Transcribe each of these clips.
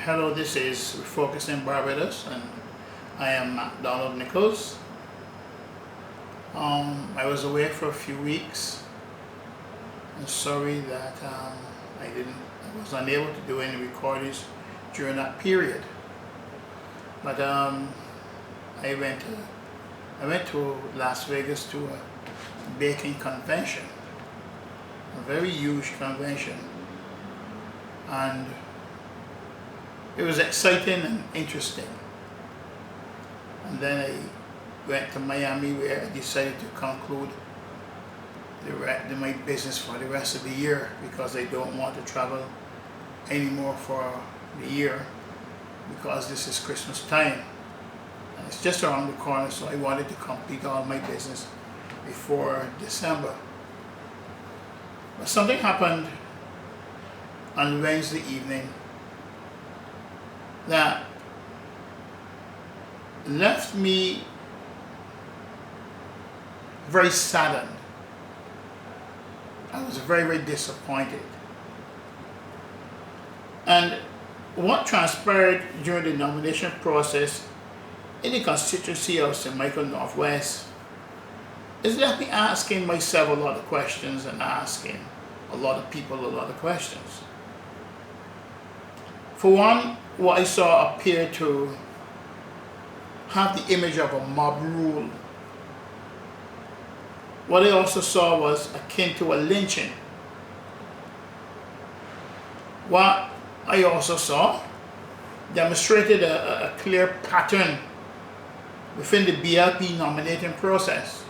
Hello, this is Refocusing Barbados, and I am Donald Nichols. I was away for a few weeks. I'm sorry that I was unable to do any recordings during that period. But I went to Las Vegas to a baking convention, a very huge convention, and it was exciting and interesting. And then I went to Miami, where I decided to conclude my business for the rest of the year, because I don't want to travel anymore for the year, because this is Christmas time and it's just around the corner, so I wanted to complete all my business before December. But something happened on Wednesday evening that left me very saddened. I was very, very disappointed. And what transpired during the nomination process in the constituency of St. Michael Northwest is left me asking myself a lot of questions and asking a lot of people a lot of questions. For one, what I saw appeared to have the image of a mob rule. What I also saw was akin to a lynching. What I also saw demonstrated a clear pattern within the BLP nominating process.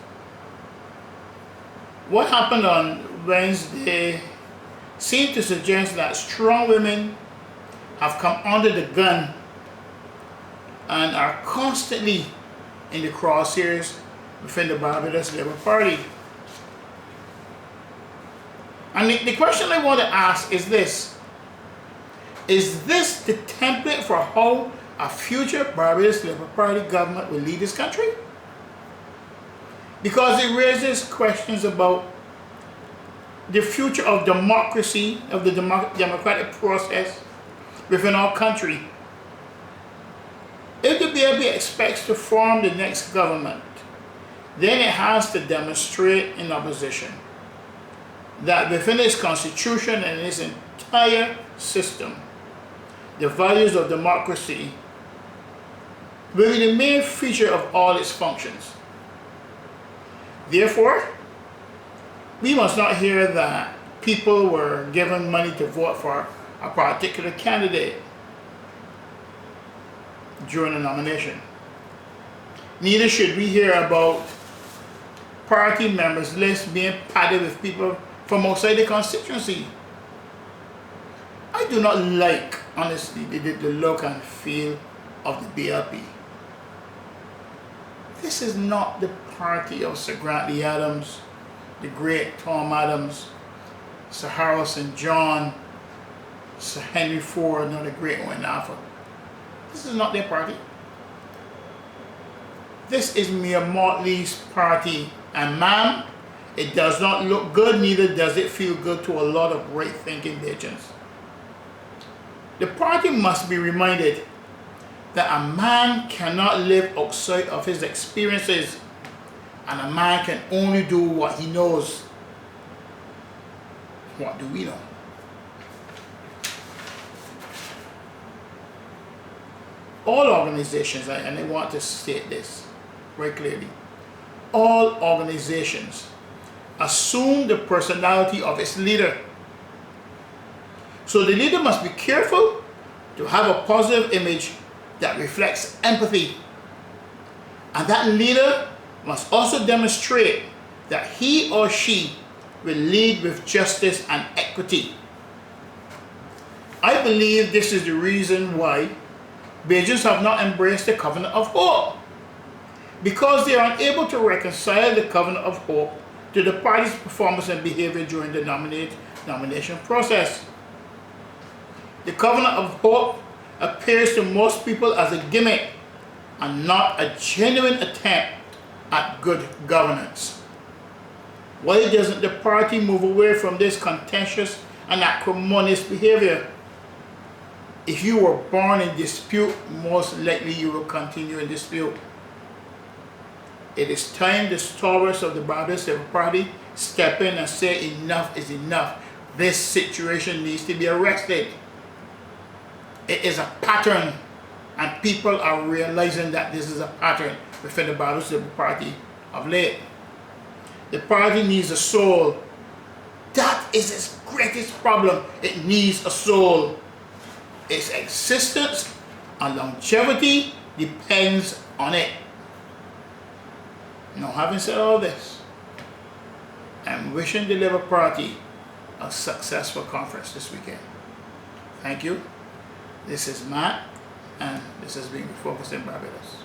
What happened on Wednesday seemed to suggest that strong women have come under the gun and are constantly in the crosshairs within the Barbados Labour Party. And the question I want to ask is this: is this the template for how a future Barbados Labour Party government will lead this country? Because it raises questions about the future of democracy, of the democratic process within our country. If the BLP expects to form the next government, then it has to demonstrate in opposition that within its constitution and its entire system, the values of democracy will be the main feature of all its functions. Therefore, we must not hear that people were given money to vote for a particular candidate during the nomination. Neither should we hear about party members' lists being padded with people from outside the constituency. I do not like, honestly, the look and feel of the BLP. This is not the party of Sir Grantley Adams, the great Tom Adams, Sir Harold St. John, Sir Henry Ford, another great one in Africa. This is not their party. This is Mayor Motley's party, and ma'am, it does not look good, neither does it feel good to a lot of right-thinking Bajans. The party must be reminded that a man cannot live outside of his experiences, and a man can only do what he knows. What do we know? All organizations, and I want to state this very clearly, all organizations assume the personality of its leader. So the leader must be careful to have a positive image that reflects empathy. And that leader must also demonstrate that he or she will lead with justice and equity. I believe this is the reason why Bajans have not embraced the Covenant of Hope, because they are unable to reconcile the Covenant of Hope to the party's performance and behavior during the nomination process. The Covenant of Hope appears to most people as a gimmick and not a genuine attempt at good governance. Why doesn't the party move away from this contentious and acrimonious behavior? If you were born in dispute, most likely you will continue in dispute. It is time the stalwarts of the Barbados Labour Party step in and say enough is enough. This situation needs to be arrested. It is a pattern, and people are realizing that this is a pattern within the Barbados Labour Party of late. The party needs a soul. That is its greatest problem. It needs a soul. Its existence and longevity depends on it. Now, having said all this, I'm wishing the Labour Party a successful conference this weekend. Thank you. This is Matt, and this has been Refocusing Barbados.